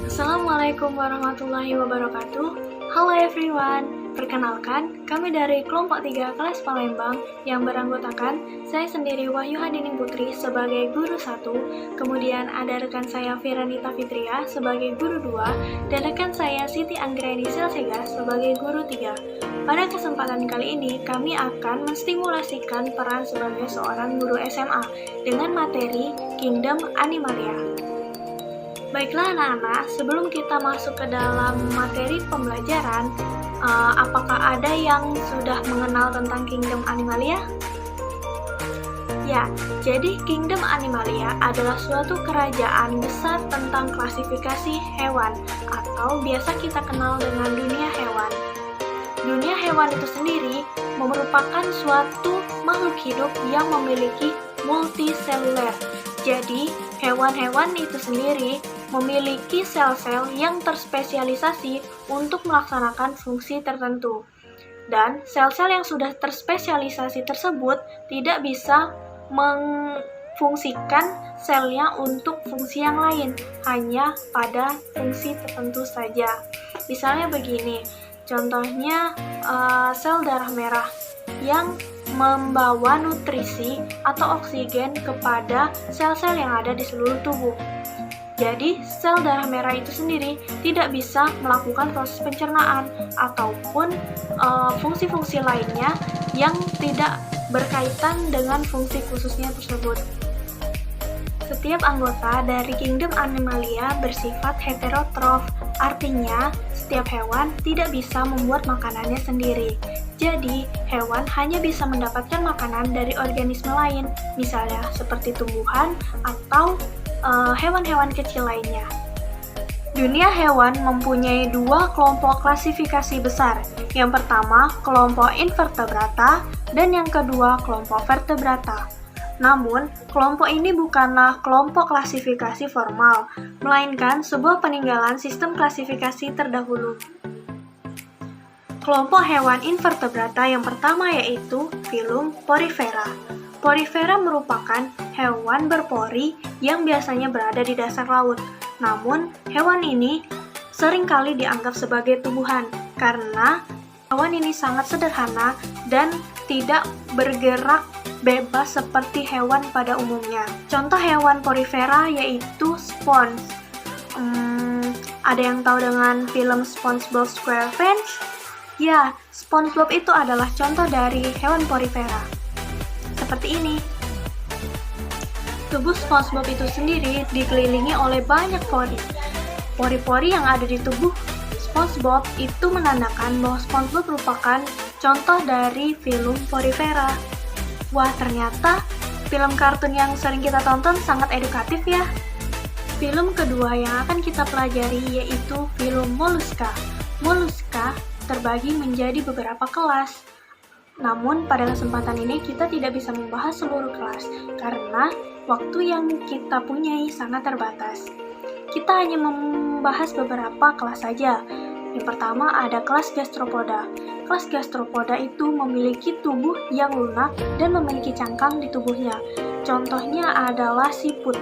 Assalamualaikum warahmatullahi wabarakatuh. Halo everyone, perkenalkan kami dari kelompok 3 kelas Palembang yang beranggotakan saya sendiri Wahyu Hadining Putri sebagai guru 1, kemudian ada rekan saya Firanita Fitria sebagai guru 2, dan rekan saya Siti Anggreni Silsega sebagai guru 3. Pada kesempatan kali ini, kami akan menstimulasikan peran sebagai seorang guru SMA dengan materi Kingdom Animalia. Baiklah anak-anak, sebelum kita masuk ke dalam materi pembelajaran, apakah ada yang sudah mengenal tentang Kingdom Animalia? Ya, jadi Kingdom Animalia adalah suatu kerajaan besar tentang klasifikasi hewan, atau biasa kita kenal dengan dunia hewan. Dunia hewan itu sendiri merupakan suatu makhluk hidup yang memiliki multiseluler. Jadi, hewan-hewan itu sendiri memiliki sel-sel yang terspesialisasi untuk melaksanakan fungsi tertentu. Dan sel-sel yang sudah terspesialisasi tersebut tidak bisa mengfungsikan selnya untuk fungsi yang lain, hanya pada fungsi tertentu saja. Misalnya begini, contohnya sel darah merah yang membawa nutrisi atau oksigen kepada sel-sel yang ada di seluruh tubuh. Jadi, sel darah merah itu sendiri tidak bisa melakukan proses pencernaan ataupun fungsi-fungsi lainnya yang tidak berkaitan dengan fungsi khususnya tersebut. Setiap anggota dari Kingdom Animalia bersifat heterotrof, artinya setiap hewan tidak bisa membuat makanannya sendiri. Jadi, hewan hanya bisa mendapatkan makanan dari organisme lain, misalnya seperti tumbuhan atau hewan-hewan kecil lainnya. Dunia hewan mempunyai dua kelompok klasifikasi besar. Yang pertama, kelompok invertebrata, dan yang kedua, kelompok vertebrata. Namun, kelompok ini bukanlah kelompok klasifikasi formal, melainkan sebuah peninggalan sistem klasifikasi terdahulu. Kelompok hewan invertebrata yang pertama yaitu filum Porifera. Porifera merupakan hewan berpori yang biasanya berada di dasar laut. Namun, hewan ini seringkali dianggap sebagai tumbuhan karena hewan ini sangat sederhana dan tidak bergerak bebas seperti hewan pada umumnya. Contoh hewan porifera yaitu spons. Ada yang tahu dengan film SpongeBob SquarePants? Ya, SpongeBob itu adalah contoh dari hewan porifera. Seperti ini. Tubuh SpongeBob itu sendiri dikelilingi oleh banyak pori. Pori-pori yang ada di tubuh SpongeBob itu menandakan bahwa SpongeBob merupakan contoh dari filum porifera. Wah, ternyata film kartun yang sering kita tonton sangat edukatif ya. Film kedua yang akan kita pelajari yaitu filum Mollusca. Mollusca terbagi menjadi beberapa kelas. Namun, pada kesempatan ini kita tidak bisa membahas seluruh kelas karena waktu yang kita punyai sangat terbatas. Kita hanya membahas beberapa kelas saja. Yang pertama ada kelas Gastropoda. Kelas Gastropoda itu memiliki tubuh yang lunak dan memiliki cangkang di tubuhnya. Contohnya adalah siput.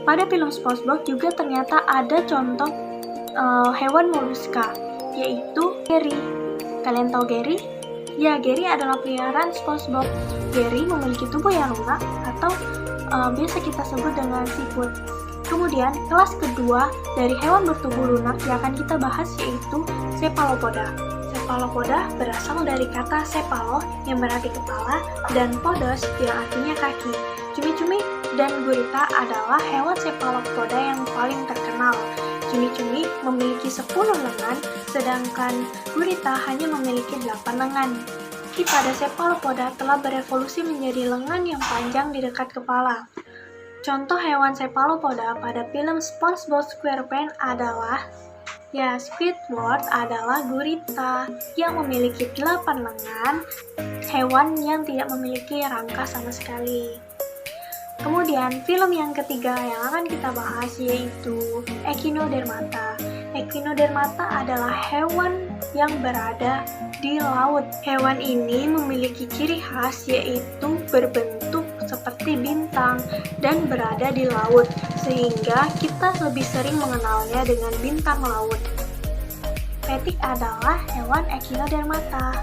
Pada film SpongeBob juga ternyata ada contoh hewan molluska, yaitu Gary. Kalian tahu Gary? Ya, Gary adalah peliharaan SpongeBob. Gary memiliki tubuh yang lunak atau biasa kita sebut dengan siput. Kemudian, kelas kedua dari hewan bertubuh lunak yang akan kita bahas yaitu Cephalopoda. Cephalopoda berasal dari kata cephalon yang berarti kepala dan podos yang artinya kaki. Cumi-cumi dan gurita adalah hewan cephalopoda yang paling terkenal. Cumi-cumi memiliki 10 lengan, sedangkan gurita hanya memiliki 8 lengan. Pada cephalopoda telah berevolusi menjadi lengan yang panjang di dekat kepala. Contoh hewan cephalopoda pada film SpongeBob SquarePants adalah Squidward adalah gurita yang memiliki 8 lengan, hewan yang tidak memiliki rangka sama sekali. Kemudian, film yang ketiga yang akan kita bahas yaitu Echinodermata. Echinodermata adalah hewan yang berada di laut. Hewan ini memiliki ciri khas yaitu berbentuk seperti bintang dan berada di laut. sehingga kita lebih sering mengenalnya dengan bintang laut. Petik adalah hewan echinodermata.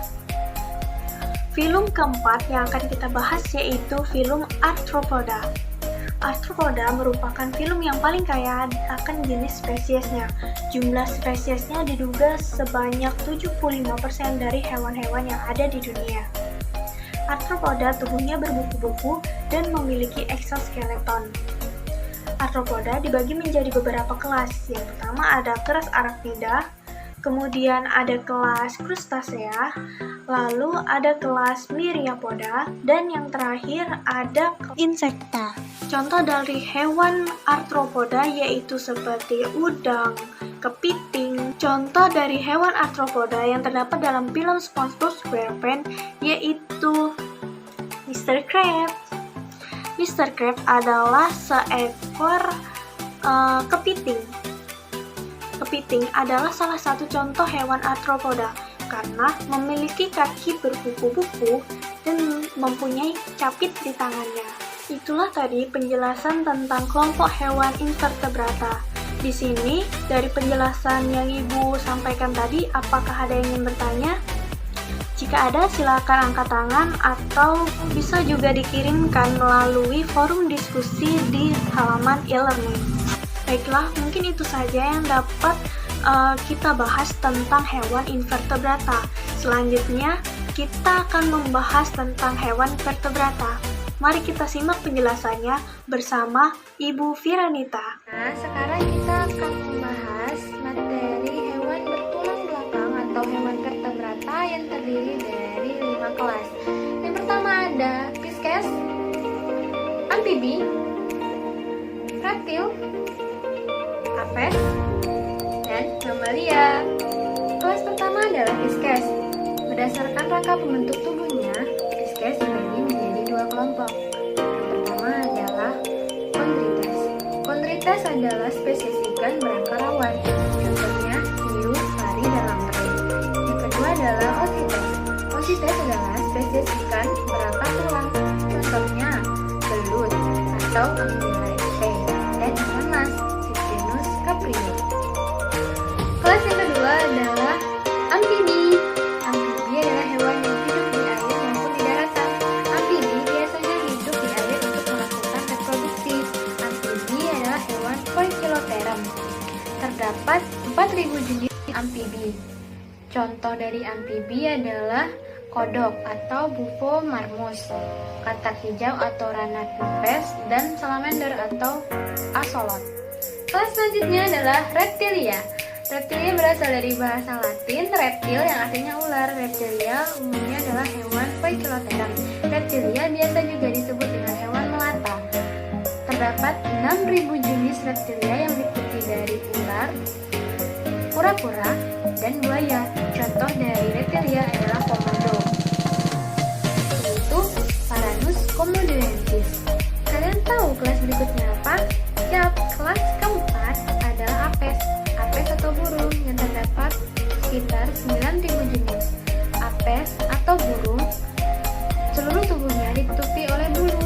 Filum keempat yang akan kita bahas yaitu filum Arthropoda. Arthropoda merupakan filum yang paling kaya akan jenis spesiesnya. Jumlah spesiesnya diduga sebanyak 75% dari hewan-hewan yang ada di dunia. Arthropoda tubuhnya berbuku-buku dan memiliki eksoskeleton. Arthropoda dibagi menjadi beberapa kelas. Yang pertama ada kelas Arachnida, kemudian ada kelas Crustacea, lalu ada kelas Myriapoda, dan yang terakhir ada Insecta. contoh dari hewan arthropoda yaitu seperti udang, kepiting. Contoh dari hewan arthropoda yang terdapat dalam film SpongeBob SquarePants yaitu Mr. Krabs. Mr. Krabs adalah seekor kepiting. Kepiting adalah salah satu contoh hewan arthropoda karena memiliki kaki berkuku-kuku dan mempunyai capit di tangannya. Itulah tadi penjelasan tentang kelompok hewan invertebrata. Di sini, dari penjelasan yang Ibu sampaikan tadi, apakah ada yang ingin bertanya? Jika ada, silakan angkat tangan atau bisa juga dikirimkan melalui forum diskusi di halaman e-learning. Baiklah, mungkin itu saja yang dapat kita bahas tentang hewan invertebrata. Selanjutnya, kita akan membahas tentang hewan vertebrata. Mari kita simak penjelasannya bersama Ibu Firanita. Nah, sekarang kita akan membahas materi hewan bertulang belakang atau hewan vertebrata yang terdiri dari 5 kelas. Yang pertama ada Pisces, amfibi, reptil, apes, dan mamalia. Kelas pertama adalah Pisces. Berdasarkan rangka pembentuk tubuhnya, Pisces dibagi menjadi 2 kelompok. Yang pertama adalah Chondrites. Chondrites adalah spesies ikan berangka rawan. Contohnya hiu, pari, dan lamprey. Yang kedua adalah Oocytes. Oocytes adalah spesies ikan berangka tulang. Contohnya belut atau Amphibia. Dan ikan mas, Cyprinus caprio. Kelas yang kedua adalah amfibi. Amfibi adalah hewan yang hidup di air maupun di daratan. Amfibi biasanya hidup di air untuk melakukan reproduksi. Amfibi adalah hewan Poikilotherium. Terdapat 4.000 jenis amfibi. Contoh dari amfibi adalah kodok atau Bufo marmus, katak hijau atau Rana pipes, dan salamander atau axolot. Kelas selanjutnya adalah reptilia. Reptilia berasal dari bahasa Latin reptil yang artinya ular. Reptilia umumnya adalah hewan Poikilotherium. Reptilia biasa juga disebut dengan hewan melata. Terdapat 6.000 jenis reptilia yang meliputi dari ular, kura-kura, dan buaya. Contoh dari reptilia adalah komodo, yaitu Varanus komodoensis. Kalian tahu kelas berikutnya apa? Yap, kelas keempat adalah apes. Apes atau burung yang terdapat sekitar 9.000 jenis. Apes atau burung, seluruh tubuhnya ditutupi oleh bulu.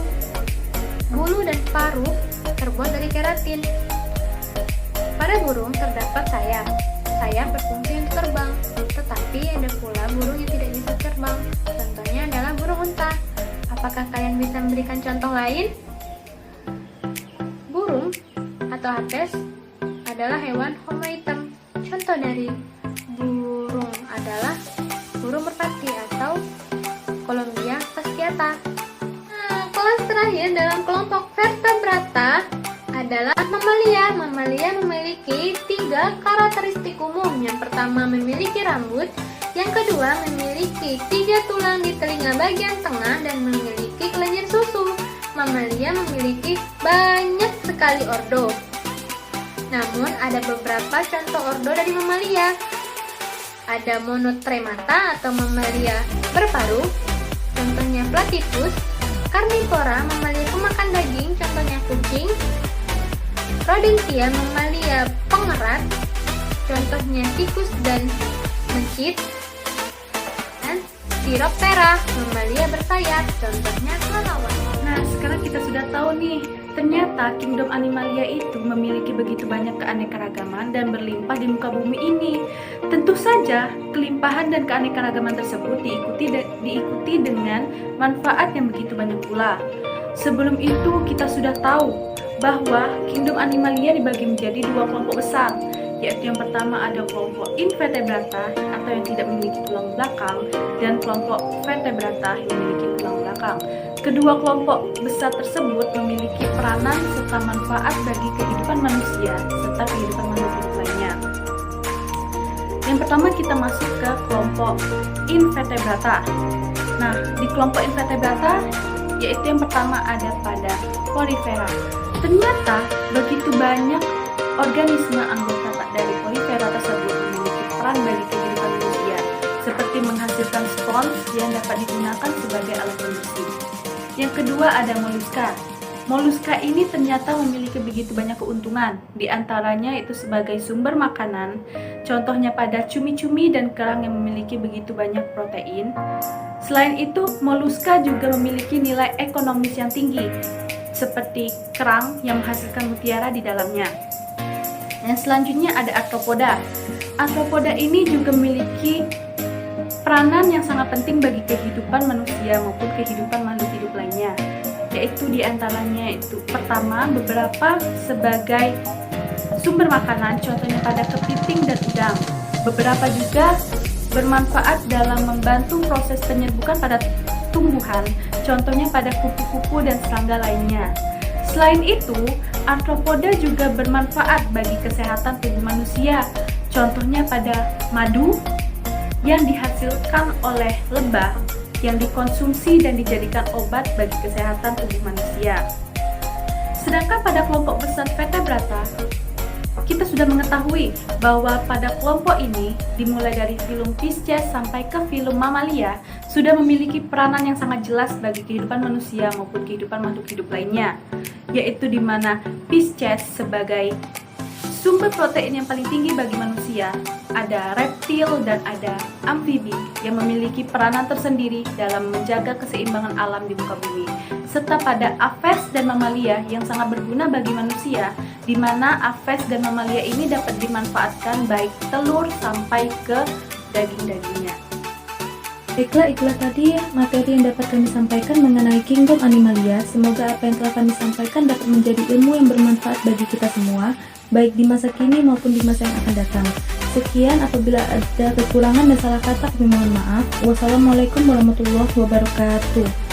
Bulu dan paruh terbuat dari keratin. Pada burung terdapat sayap. Sayap berfungsi untuk terbang, tetapi ada pula burung yang tidak bisa terbang. Contohnya adalah burung unta. Apakah kalian bisa memberikan contoh lain? Burung atau apes adalah hewan homoitem. Contoh dari burung adalah burung merpati atau Columbia fasciata. Nah, kelas terakhir dalam kelompok vertebrata adalah mamalia. Mamalia memiliki 3 karakteristik umum. Yang pertama memiliki rambut, yang kedua memiliki 3 tulang di telinga bagian tengah dan memiliki kelenjar susu. Mamalia memiliki banyak sekali ordo. Namun ada beberapa contoh ordo dari mamalia. Ada monotremata atau mamalia berparuh, contohnya platypus. Carnivora, mamalia pemakan daging, contohnya kucing. Rodentia, mamalia pengerat, contohnya tikus dan mencit. Dan Chiroptera, mamalia bersayap, contohnya kelelawar. Nah, sekarang kita sudah tahu nih Ternyata Kingdom Animalia itu memiliki begitu banyak keanekaragaman dan berlimpah di muka bumi ini. Tentu saja, kelimpahan dan keanekaragaman tersebut diikuti dengan manfaat yang begitu banyak pula. Sebelum itu, kita sudah tahu bahwa Kingdom Animalia dibagi menjadi dua kelompok besar, yaitu yang pertama ada kelompok Invertebrata atau yang tidak memiliki tulang belakang, dan kelompok Vertebrata yang memiliki tulang belakang. Kedua kelompok besar tersebut memiliki peranan serta manfaat bagi kehidupan manusia serta kehidupan makhluk hidup lainnya. Yang pertama kita masuk ke kelompok Invertebrata. Nah, di kelompok Invertebrata yaitu yang pertama ada pada Porifera. Ternyata begitu banyak organisme anggota dari Porifera tersebut memiliki peran bagi kehidupan manusia, seperti menghasilkan spons yang dapat digunakan sebagai alat pembersih. Yang kedua ada moluska. Moluska ini ternyata memiliki begitu banyak keuntungan, di antaranya itu sebagai sumber makanan, contohnya pada cumi-cumi dan kerang yang memiliki begitu banyak protein. Selain itu, moluska juga memiliki nilai ekonomis yang tinggi, seperti kerang yang menghasilkan mutiara di dalamnya. Yang selanjutnya ada arthropoda. Arthropoda ini juga memiliki peranan yang sangat penting bagi kehidupan manusia maupun kehidupan makhluk hidup lainnya, yaitu diantaranya itu pertama beberapa sebagai sumber makanan, contohnya pada kepiting dan udang. Beberapa juga bermanfaat dalam membantu proses penyerbukan pada tumbuhan, contohnya pada kupu-kupu dan serangga lainnya. Selain itu, arthropoda juga bermanfaat bagi kesehatan tubuh manusia, contohnya pada madu yang dihasilkan oleh lebah yang dikonsumsi dan dijadikan obat bagi kesehatan tubuh manusia. Sedangkan pada kelompok besar Vertebrata, kita sudah mengetahui bahwa pada kelompok ini, dimulai dari filum Pisces sampai ke filum Mammalia, sudah memiliki peranan yang sangat jelas bagi kehidupan manusia maupun kehidupan makhluk hidup lainnya, yaitu di mana Pisces sebagai sumber protein yang paling tinggi bagi manusia, ada reptil dan ada amfibi yang memiliki peranan tersendiri dalam menjaga keseimbangan alam di muka bumi, serta pada Aves dan Mammalia yang sangat berguna bagi manusia, di mana Aves dan Mammalia ini dapat dimanfaatkan baik telur sampai ke daging-dagingnya. Baiklah, itulah tadi materi yang dapat kami sampaikan mengenai Kingdom Animalia. Semoga apa yang telah kami sampaikan dapat menjadi ilmu yang bermanfaat bagi kita semua, baik di masa kini maupun di masa yang akan datang. Sekian, apabila ada kekurangan dan salah kata kami mohon maaf. Wassalamualaikum warahmatullahi wabarakatuh.